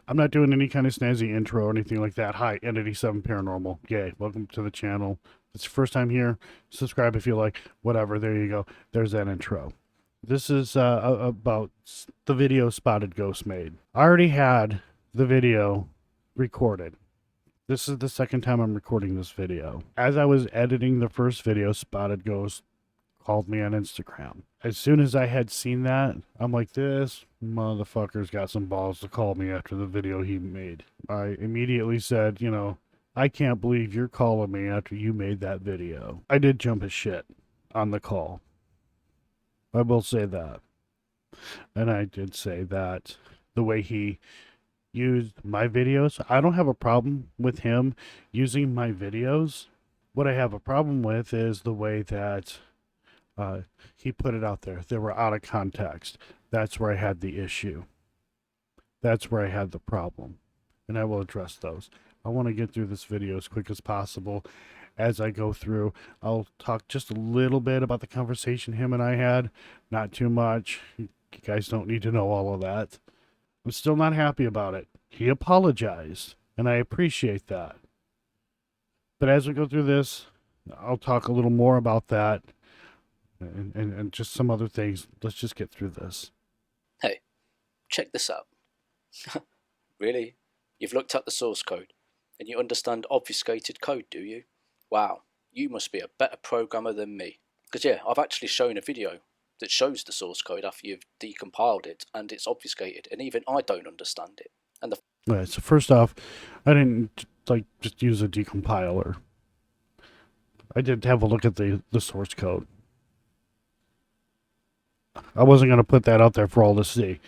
I'm not doing any kind of snazzy intro or anything like that. Hi, Entity 7 Paranormal. Yay, welcome to the channel. If it's your first time here, subscribe if you like. Whatever, there you go. There's that intro. This is about the video Spotted Ghost made. I already had the video recorded. This is the second time I'm recording this video. As I was editing the first video, Spotted Ghost called me on Instagram. As soon as I had seen that, I'm like, this motherfucker's got some balls to call me after the video he made. I immediately said, I can't believe you're calling me after you made that video. I did jump his shit on the call. I will say that. And I did say that the way he used my videos, I don't have a problem with him using my videos. What I have a problem with is the way that he put it out there. They were out of context. That's where I had the issue. That's where I had the problem. And I will address those. I want to get through this video as quick as possible. As I go through, I'll talk just a little bit about the conversation him and I had. Not too much. You guys don't need to know all of that. I'm still not happy about it. He apologized, and I appreciate that. But as we go through this, I'll talk a little more about that and just some other things. Let's just get through this. Hey, check this out. Really? You've looked at the source code and you understand obfuscated code, do you? Wow, you must be a better programmer than me. Because yeah, I've actually shown a video that shows the source code after you've decompiled it and it's obfuscated, and even I don't understand it. And the All right, so first off, I didn't just use a decompiler. I did have a look at the source code. I wasn't going to put that out there for all to see.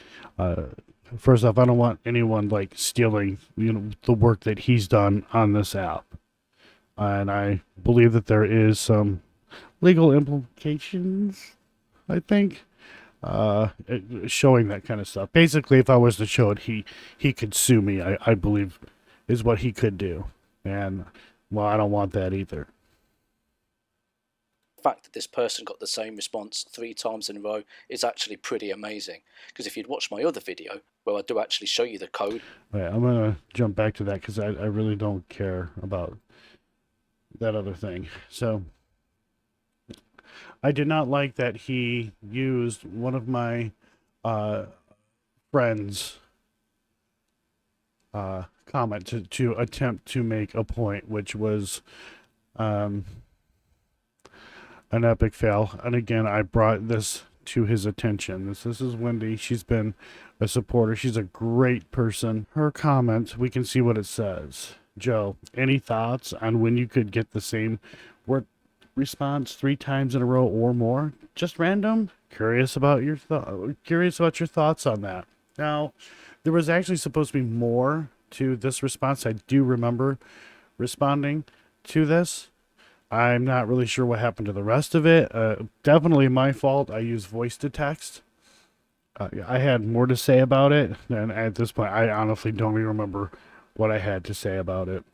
First off, I don't want anyone stealing, the work that he's done on this app. And I believe that there is some legal implications, I think, showing that kind of stuff. Basically, if I was to show it, he could sue me, I believe, is what he could do. And, well, I don't want that either. fact that this person got the same response 3 times in a row is actually pretty amazing. Because if you'd watched my other video, where I do actually show you the code. All right, I'm going to jump back to that because I really don't care about that other thing. So, I did not like that he used one of my friends' comment to attempt to make a point, which was an epic fail. And again, I brought this to his attention. This is Wendy. She's been a supporter. She's a great person. Her comment, we can see what it says. Joe, any thoughts on when you could get the same word response 3 times in a row or more? Just random? Curious about your thoughts on that. Now, there was actually supposed to be more to this response. I do remember responding to this. I'm not really sure what happened to the rest of it. Definitely my fault. I use voice to text. I had more to say about it, and at this point, I honestly don't even remember what I had to say about it.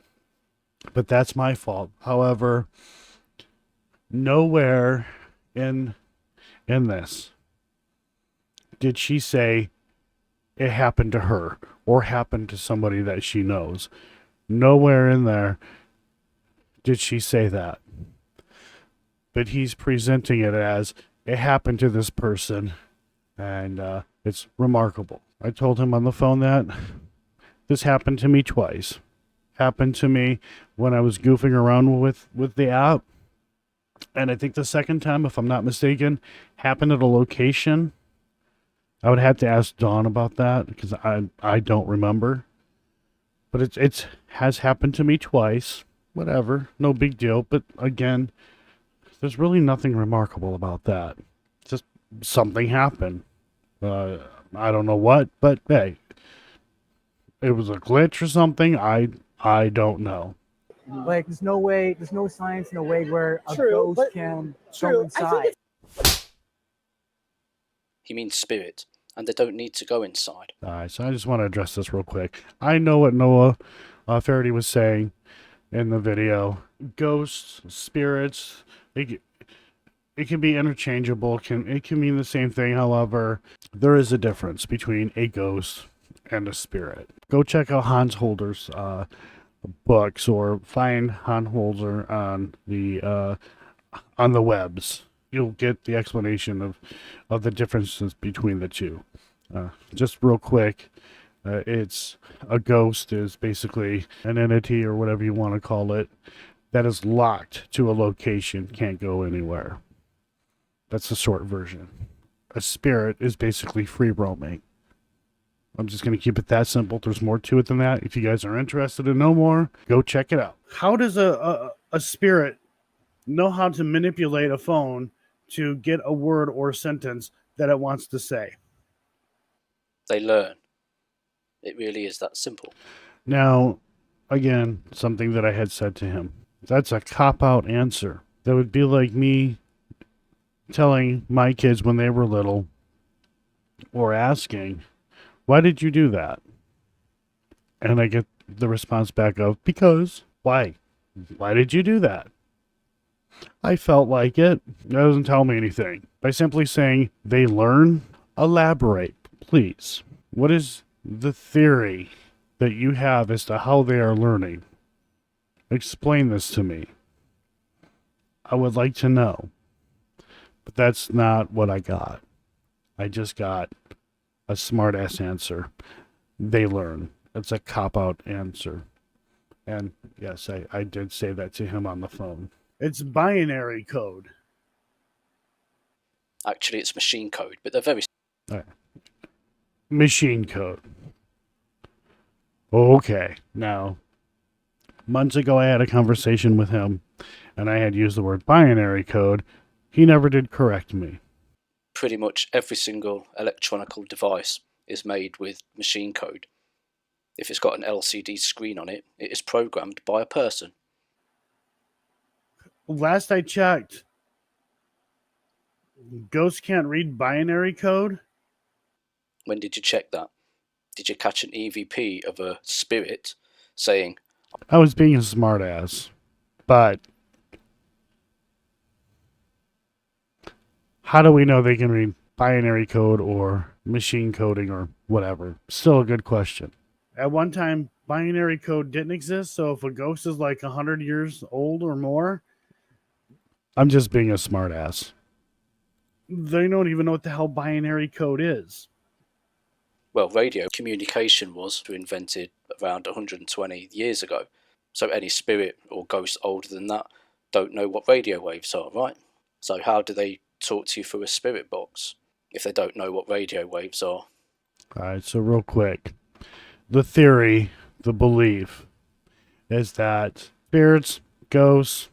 But that's my fault. However, nowhere in this did she say it happened to her or happened to somebody that she knows. Nowhere in there did she say that. But he's presenting it as it happened to this person, and it's remarkable. I told him on the phone that this happened to me twice. Happened to me when I was goofing around with the app. And I think the second time, if I'm not mistaken, happened at a location. I would have to ask Dawn about that because I don't remember. But it has happened to me twice. Whatever, no big deal. But again, there's really nothing remarkable about that. Just something happened. I don't know what, but hey, it was a glitch or something. I don't know. Like, there's no way, there's no science, no way where a ghost can go inside. He means spirit, and they don't need to go inside. All right, so I just want to address this real quick. I know what Noah Faraday was saying in the video. Ghosts, spirits, it can be interchangeable. It can mean the same thing. However, there is a difference between a ghost and a spirit. Go check out Hans Holder's books, or find Hans Holder on the webs. You'll get the explanation of the differences between the two. Just real quick, it's a ghost is basically an entity, or whatever you want to call it, that is locked to a location, can't go anywhere. That's the short version. A spirit is basically free roaming. I'm just going to keep it that simple. There's more to it than that. If you guys are interested to know more, go check it out. How does a spirit know how to manipulate a phone to get a word or a sentence that it wants to say? They learn. It really is that simple. Now, again, something that I had said to him. That's a cop-out answer. That would be like me telling my kids when they were little, or asking, why did you do that? And I get the response back of, because. Why? Why did you do that? I felt like it. That doesn't tell me anything. By simply saying they learn, elaborate, please. What is the theory that you have as to how they are learning? Explain this to me. I would like to know. But that's not what I got. I just got a smart-ass answer. They learn. It's a cop-out answer. And yes, I did say that to him on the phone. It's binary code. Actually, it's machine code, but they're very... Right. Machine code. Okay. Now, months ago I had a conversation with him, and I had used the word binary code. He never did correct me. Pretty much every single electronical device is made with machine code. If it's got an LCD screen on it, it is programmed by a person. Last I checked, ghosts can't read binary code. When did you check that? Did you catch an EVP of a spirit saying... I was being a smartass, but how do we know they can read binary code or machine coding or whatever? Still a good question. At one time, binary code didn't exist, so if a ghost is like 100 years old or more, I'm just being a smartass. They don't even know what the hell binary code is. Well, radio communication was invented around 120 years ago. So any spirit or ghost older than that don't know what radio waves are, right? So how do they talk to you through a spirit box if they don't know what radio waves are? Alright, so real quick. The theory, the belief, is that spirits, ghosts,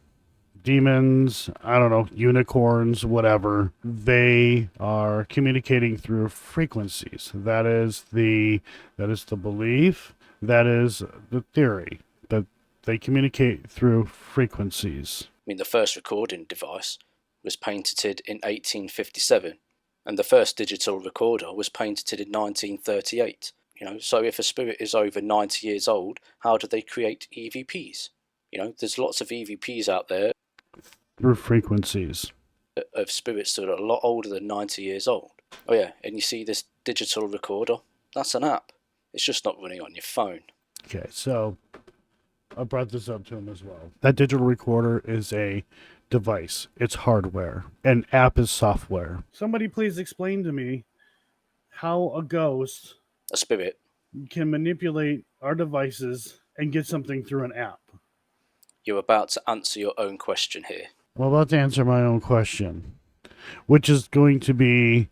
demons, I don't know, unicorns, whatever, they are communicating through frequencies. That is the belief, that is the theory, that they communicate through frequencies. I mean, the first recording device was patented in 1857, and the first digital recorder was patented in 1938. So if a spirit is over 90 years old, how do they create EVPs? There's lots of EVPs out there through frequencies of spirits that are a lot older than 90 years old. Oh yeah, and you see this digital recorder? That's an app. It's just not running on your phone. Okay, so I brought this up to him as well. That digital recorder is a device. It's hardware. An app is software. Somebody please explain to me how a ghost, a spirit, can manipulate our devices and get something through an app. You're about to answer your own question here. I'm about to answer my own question, which is going to be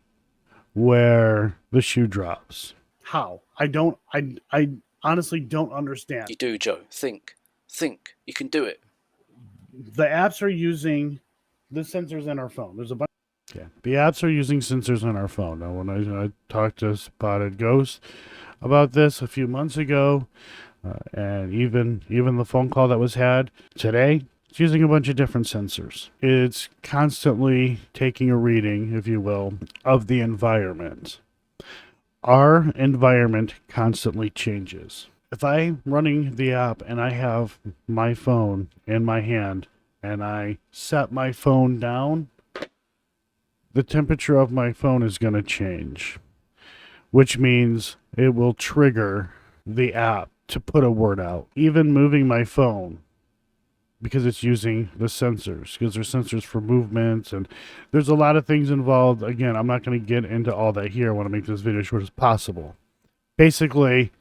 where the shoe drops. How? I honestly don't understand. You do, Joe. Think. You can do it. The apps are using the sensors in our phone. There's a bunch. Okay. The apps are using sensors on our phone. Now, when I talked to Spotted Ghost about this a few months ago, and even the phone call that was had today, it's using a bunch of different sensors. It's constantly taking a reading, if you will, of the environment. Our environment constantly changes. If I'm running the app and I have my phone in my hand and I set my phone down, the temperature of my phone is going to change. which means it will trigger the app to put a word out. Even moving my phone, because it's using the sensors, because there's sensors for movements, and there's a lot of things involved. Again, I'm not going to get into all that here. I want to make this video as short as possible. Basically,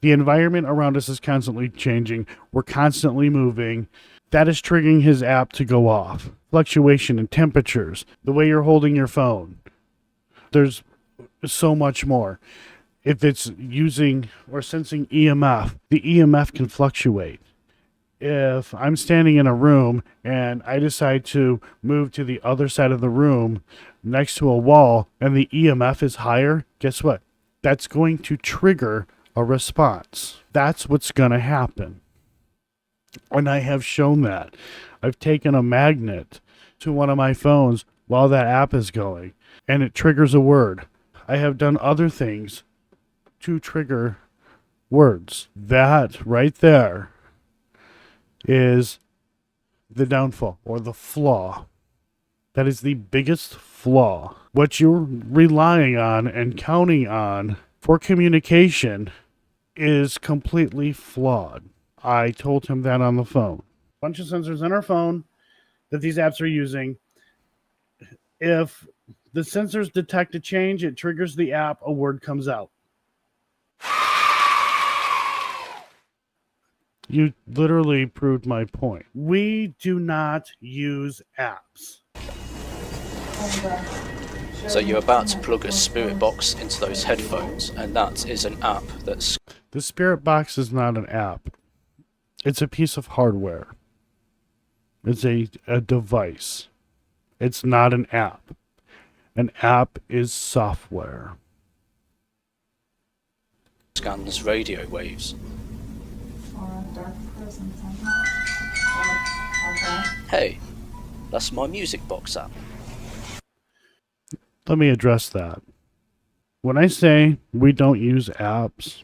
the environment around us is constantly changing. We're constantly moving. That is triggering his app to go off. Fluctuation in temperatures, the way you're holding your phone. There's so much more. If it's using or sensing EMF, the EMF can fluctuate. If I'm standing in a room and I decide to move to the other side of the room next to a wall and the EMF is higher, guess what? That's going to trigger a response. That's what's going to happen. And I have shown that. I've taken a magnet to one of my phones while that app is going, and it triggers a word. I have done other things to trigger words. That right there is the downfall or the flaw. That is the biggest flaw. What you're relying on and counting on for communication is completely flawed. I told him that on the phone. Bunch of sensors in our phone that these apps are using. If the sensors detect a change, it triggers the app, a word comes out. You literally proved my point. We do not use apps. So you're about to plug a spirit box into those headphones, and that is an app that's... The spirit box is not an app. It's a piece of hardware. It's a device. It's not an app. An app is software. Scans radio waves. Hey, that's my music box app. Let me address that. When I say we don't use apps,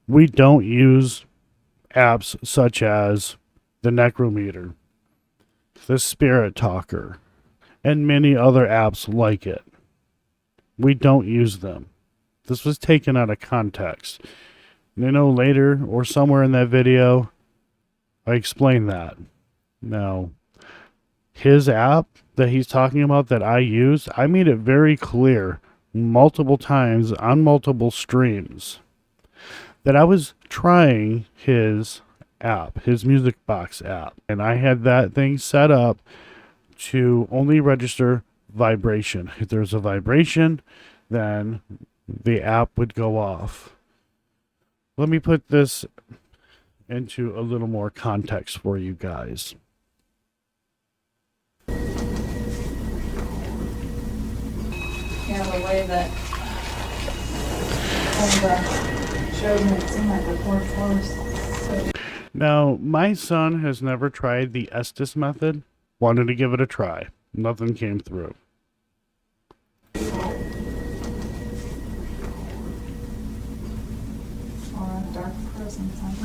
we don't use apps such as the Necrometer, the Spirit Talker, and many other apps like it. We don't use them. This was taken out of context. And I know later or somewhere in that video, I explained that. Now, his app that he's talking about that I use, I made it very clear multiple times on multiple streams that I was trying his app, his music box app. And I had that thing set up to only register vibration. If there's a vibration, then the app would go off. Let me put this into a little more context for you guys. Yeah, the way that showed me, it seemed like the fourth floor was so... Now, my son has never tried the Estes method. Wanted to give it a try. Nothing came through. Or a dark presence, okay.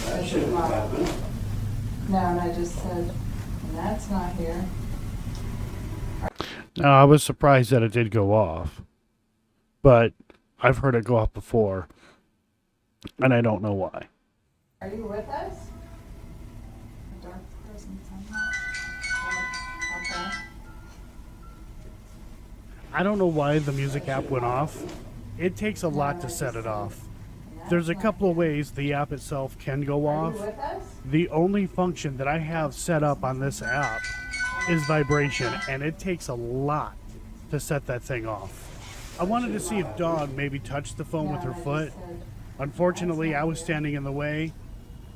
That shouldn't have happened. No, and I just said, that's not here. Now, I was surprised that it did go off. But I've heard it go off before. And I don't know why. Are you with us? A dark presence, okay. I don't know why the music app went off. It takes a lot to set it off. There's a couple of ways the app itself can go Are off. you with us? The only function that I have set up on this app is vibration, and it takes a lot to set that thing off. I wanted to see if Dawn maybe touched the phone with her foot. Unfortunately, I was standing in the way.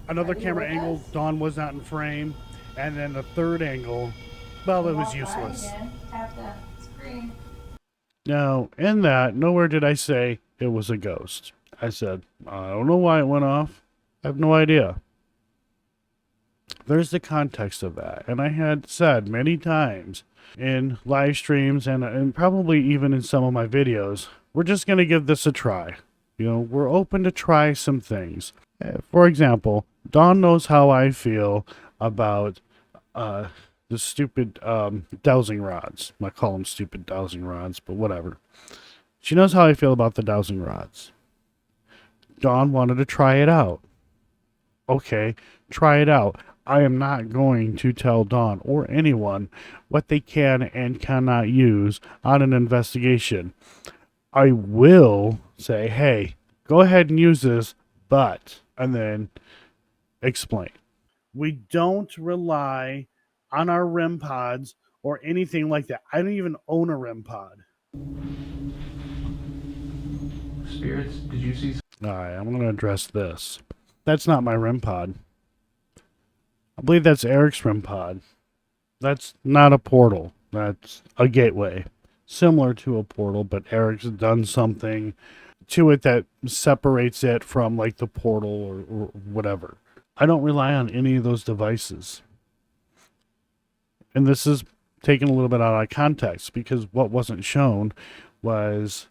Another camera angle, Dawn was not in frame. And then the third angle, well, it was useless. Tap that screen. Now, in that, nowhere did I say it was a ghost. I said, I don't know why it went off. I have no idea. There's the context of that. And I had said many times in live streams and probably even in some of my videos, we're just going to give this a try. You know, we're open to try some things. For example, Dawn knows how I feel about the stupid dowsing rods. I call them stupid dowsing rods, but whatever. She knows how I feel about the dowsing rods. Dawn wanted to try it out. Okay, try it out. I am not going to tell Dawn or anyone what they can and cannot use on an investigation. I will say, hey, go ahead and use this, but, and then explain. We don't rely on our REM pods or anything like that. I don't even own a REM pod. Spirits, did you see? All right, I'm going to address this. That's not my REM pod. I believe that's Eric's REM pod. That's not a portal. That's a gateway. Similar to a portal, but Eric's done something to it that separates it from like the portal or whatever. I don't rely on any of those devices. And this is taken a little bit out of context because what wasn't shown was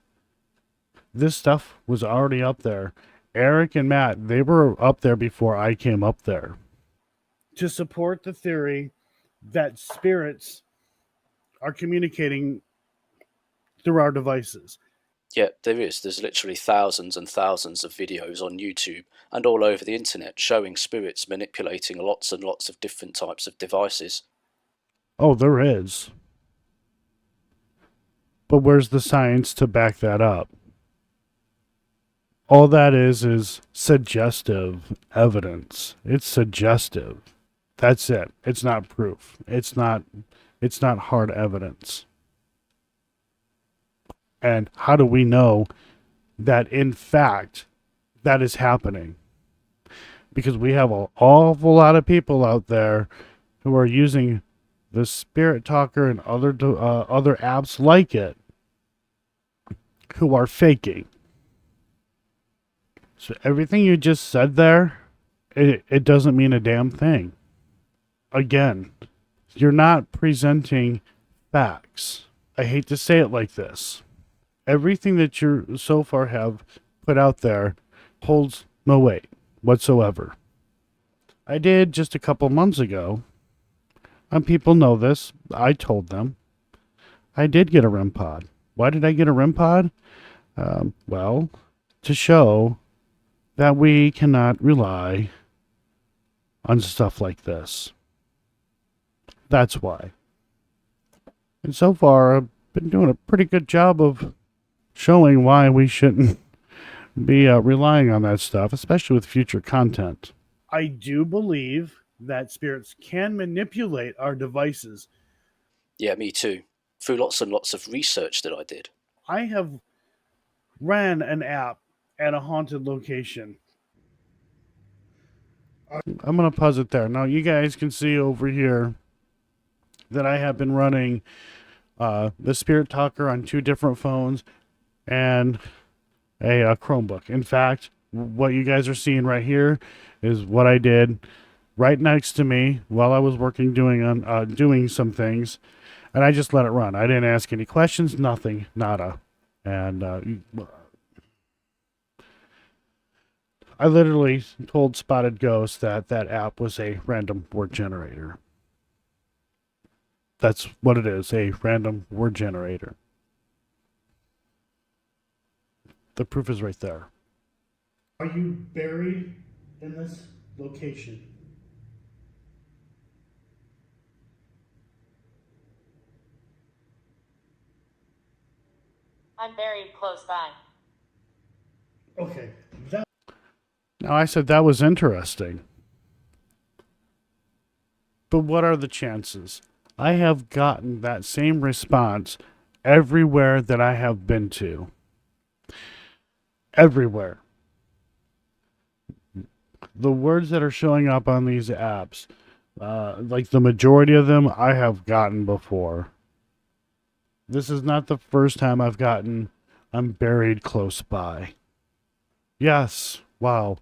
this stuff was already up there. Eric and Matt, they were up there before I came up there. To support the theory that spirits are communicating through our devices. Yeah, there is. There's literally thousands and thousands of videos on YouTube and all over the internet showing spirits manipulating lots and lots of different types of devices. Oh, there is. But where's the science to back that up? All that is suggestive evidence. It's suggestive. That's it. It's not proof. It's not hard evidence. And how do we know that in fact that is happening? Because we have an awful lot of people out there who are using the Spirit Talker and other apps like it who are faking. So everything you just said there, it doesn't mean a damn thing. Again, you're not presenting facts. I hate to say it like this. Everything that you so far have put out there holds no weight whatsoever. I did just a couple months ago, and people know this, I told them, I did get a REM pod. Why did I get a REM pod? Well, to show that we cannot rely on stuff like this. That's why. And so far, I've been doing a pretty good job of showing why we shouldn't be relying on that stuff, especially with future content. I do believe that spirits can manipulate our devices. Yeah, me too. Through lots and lots of research that I did. I have ran an app at a haunted location. I'm going to pause it there. Now, you guys can see over here that I have been running the Spirit Talker on 2 different phones and a Chromebook. In fact, what you guys are seeing right here is what I did right next to me while I was working doing some things, and I just let it run. I didn't ask any questions, nothing, nada. And I literally told Spotted Ghost that app was a random word generator. That's what it is, a random word generator. The proof is right there. Are you buried in this location? I'm buried close by. Okay. Now, I said that was interesting. But what are the chances? I have gotten that same response everywhere that I have been to. Everywhere. The words that are showing up on these apps, like the majority of them, I have gotten before. This is not the first time I've gotten, I'm buried close by. Yes, wow.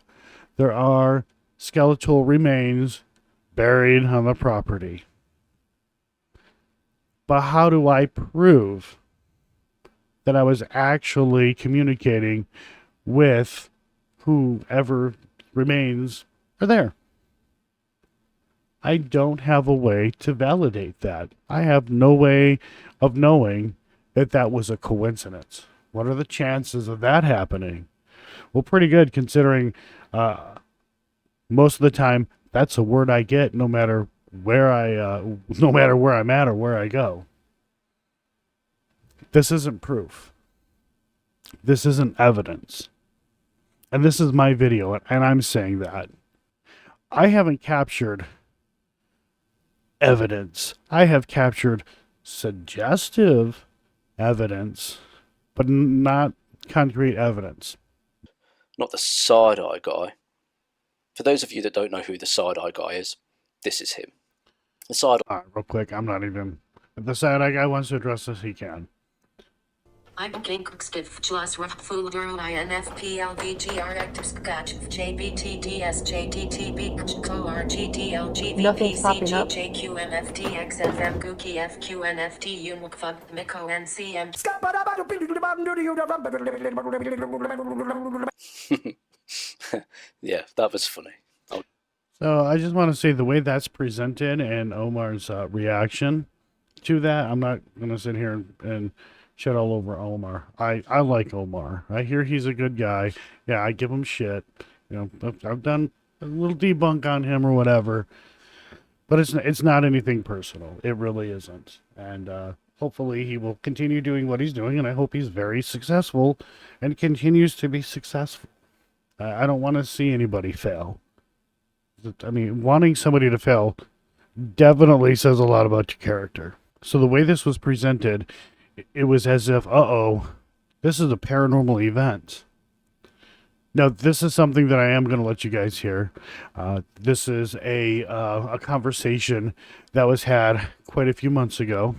There are skeletal remains buried on the property. But how do I prove that I was actually communicating with whoever remains are there? I don't have a way to validate that. I have no way of knowing that that was a coincidence. What are the chances of that happening? Well, pretty good considering most of the time that's a word I get no matter where no matter where I'm at or where I go. This isn't proof. This isn't evidence. And this is my video, and I'm saying that. I haven't captured evidence. I have captured suggestive evidence, but not concrete evidence. Not the side-eye guy. For those of you that don't know who the side-eye guy is, this is him. The side. All right, real quick, I'm not even. If the side-eye guy wants to address this, he can. I'm Kingstif Chlas Full INFPLVGR Active Scotch JBTDSJDTB Nothing's popping up. JQNFTXFM Gookie FQNFT Unmukfug Miko NCM. Yeah, that was funny. So I just want to say the way that's presented and Omar's reaction to that, I'm not going to sit here and shit all over Omar. I like Omar. I hear he's a good guy. Yeah, I give him shit. You know, I've done a little debunk on him or whatever, but it's not anything personal. It really isn't. And hopefully he will continue doing what he's doing, and I hope he's very successful and continues to be successful. I don't want to see anybody fail. I mean, wanting somebody to fail definitely says a lot about your character. So the way this was presented, it was as if, this is a paranormal event. Now, this is something that I am going to let you guys hear. This is a conversation that was had quite a few months ago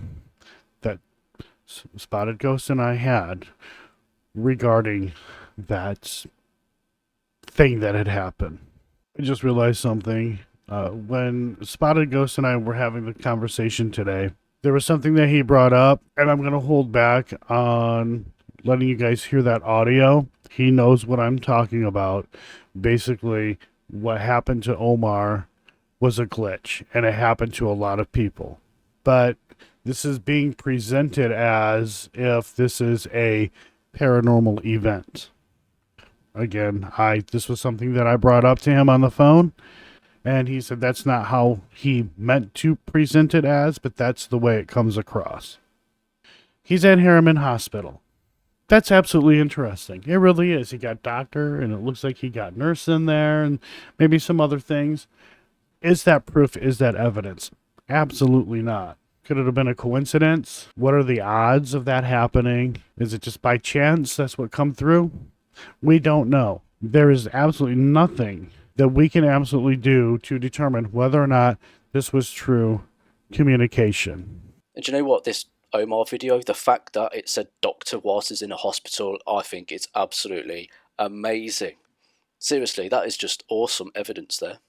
that Spotted Ghost and I had regarding that thing that had happened. I just realized something. When Spotted Ghost and I were having the conversation today, there was something that he brought up, and I'm going to hold back on letting you guys hear that audio. He knows what I'm talking about. Basically, what happened to Omar was a glitch, and it happened to a lot of people. But this is being presented as if this is a paranormal event. Again, this was something that I brought up to him on the phone, and he said that's not how he meant to present it as, but that's the way it comes across. He's at Harriman Hospital. That's absolutely interesting. It really is. He got doctor, and it looks like he got nurse in there, and maybe some other things. Is that proof? Is that evidence? Absolutely not. Could it have been a coincidence? What are the odds of that happening? Is it just by chance that's what come through? We don't know. There is absolutely nothing that we can absolutely do to determine whether or not this was true communication. And do you know what? This Omar video, the fact that it said Dr. Watt is in a hospital, I think it's absolutely amazing. Seriously, that is just awesome evidence there.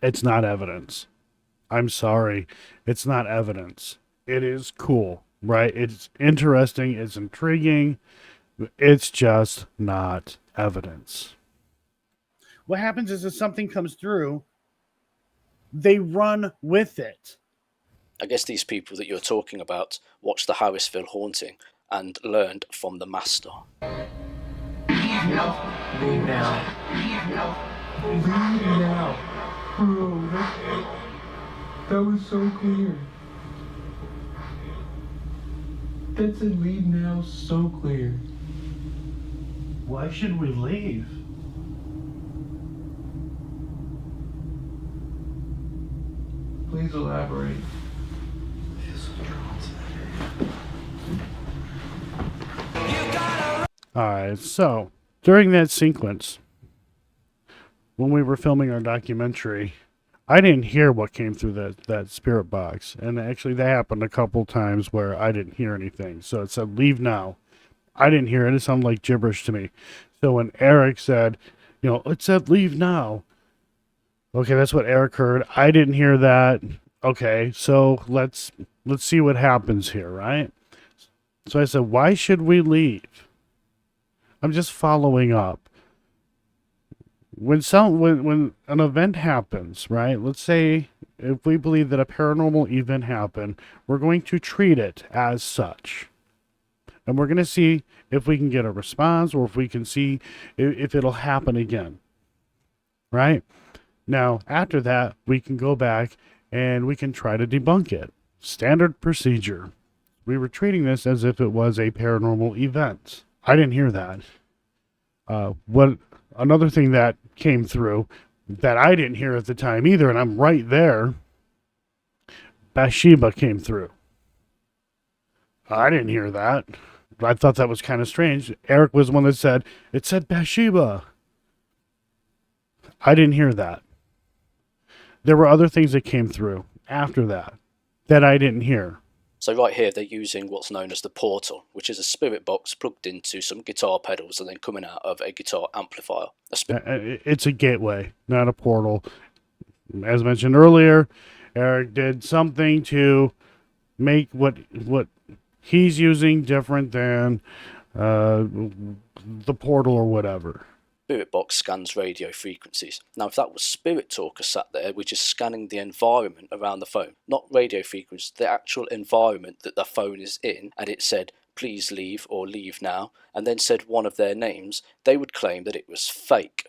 It's not evidence. I'm sorry. It's not evidence. It is cool, right? It's interesting. It's intriguing. It's just not evidence. What happens is if something comes through, they run with it. I guess these people that you're talking about watched the Harrisville haunting and learned from the master. Leave now. Leave now. Bro, that was so clear. That said leave now so clear. Why should we leave? Please elaborate. Alright, so during that sequence, when we were filming our documentary, I didn't hear what came through that spirit box. And actually that happened a couple times where I didn't hear anything. So it said, leave now. I didn't hear it. It sounded like gibberish to me. So when Eric said, it said leave now. Okay, that's what Eric heard. I didn't hear that. Okay, so let's see what happens here, right? So I said, why should we leave? I'm just following up. when an event happens, right? Let's say if we believe that a paranormal event happened, we're going to treat it as such. And we're going to see if we can get a response or if we can see if it'll happen again. Right? Now, after that, we can go back and we can try to debunk it. Standard procedure. We were treating this as if it was a paranormal event. I didn't hear that. What another thing that came through that I didn't hear at the time either, and I'm right there, Bathsheba came through. I didn't hear that. I thought that was kind of strange. Eric was the one that said, it said Bathsheba. I didn't hear that. There were other things that came through after that I didn't hear. So right here, they're using what's known as the portal, which is a spirit box plugged into some guitar pedals and then coming out of a guitar amplifier. It's a gateway, not a portal. As mentioned earlier, Eric did something to make what he's using different than the portal or whatever. Spirit box scans radio frequencies. Now, if that was Spirit Talker sat there, which is scanning the environment around the phone, not radio frequencies, the actual environment that the phone is in, and it said, please leave or leave now, and then said one of their names, they would claim that it was fake.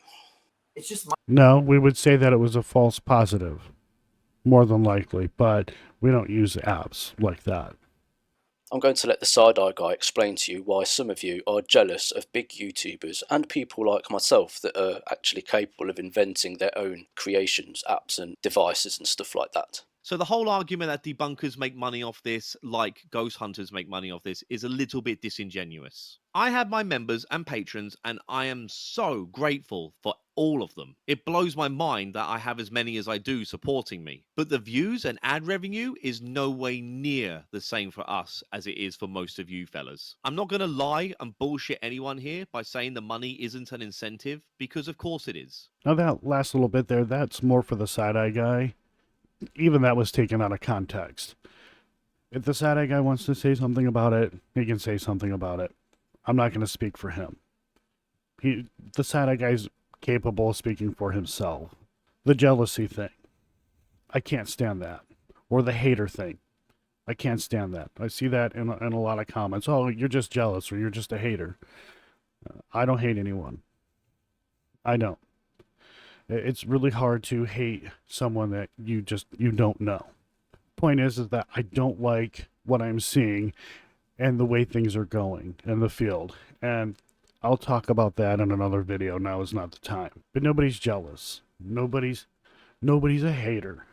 It's just No, we would say that it was a false positive, more than likely, but we don't use apps like that. I'm going to let the side-eye guy explain to you why some of you are jealous of big YouTubers and people like myself that are actually capable of inventing their own creations, apps and devices and stuff like that. So the whole argument that debunkers make money off this, like ghost hunters make money off this, is a little bit disingenuous. I have my members and patrons, and I am so grateful for all of them. It blows my mind that I have as many as I do supporting me. But the views and ad revenue is no way near the same for us as it is for most of you fellas. I'm not going to lie and bullshit anyone here by saying the money isn't an incentive, because of course it is. Now that last little bit there, that's more for the side-eye guy. Even that was taken out of context. If the side-eye guy wants to say something about it, he can say something about it. I'm not going to speak for him. The side-eye guy's capable of speaking for himself. The jealousy thing, I can't stand that. Or the hater thing, I can't stand that. I see that in a lot of comments. Oh, you're just jealous or you're just a hater. I don't hate anyone. I don't. It's really hard to hate someone that you don't know. Point is that I don't like what I'm seeing and the way things are going in the field. And I'll talk about that in another video. Now is not the time. But nobody's jealous. Nobody's a hater.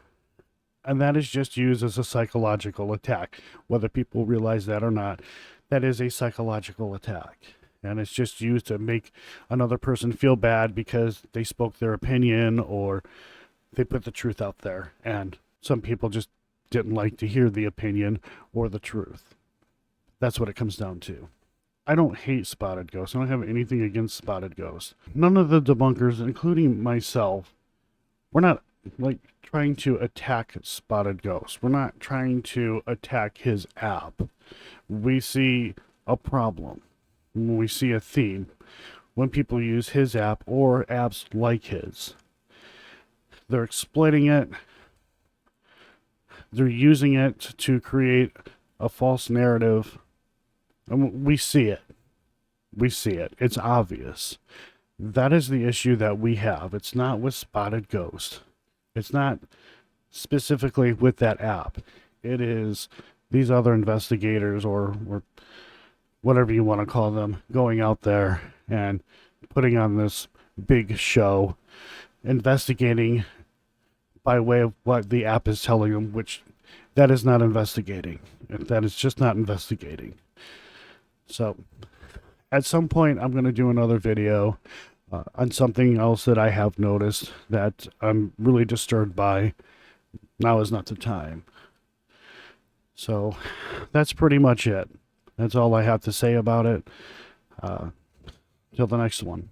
And that is just used as a psychological attack. Whether people realize that or not, that is a psychological attack. And it's just used to make another person feel bad because they spoke their opinion or they put the truth out there. And some people just didn't like to hear the opinion or the truth. That's what it comes down to. I don't hate spotted ghosts. I don't have anything against spotted ghosts. None of the debunkers, including myself, we're not like trying to attack spotted ghosts. We're not trying to attack his app. We see a problem. When we see a theme, when people use his app or apps like his, they're exploiting it. They're using it to create a false narrative. And we see it. We see it. It's obvious. That is the issue that we have. It's not with Spotted Ghost. It's not specifically with that app. It is these other investigators or whatever you want to call them, going out there and putting on this big show, investigating by way of what the app is telling them, which that is not investigating. That is just not investigating. So at some point, I'm going to do another video on something else that I have noticed that I'm really disturbed by. Now is not the time. So that's pretty much it. That's all I have to say about it. Till the next one.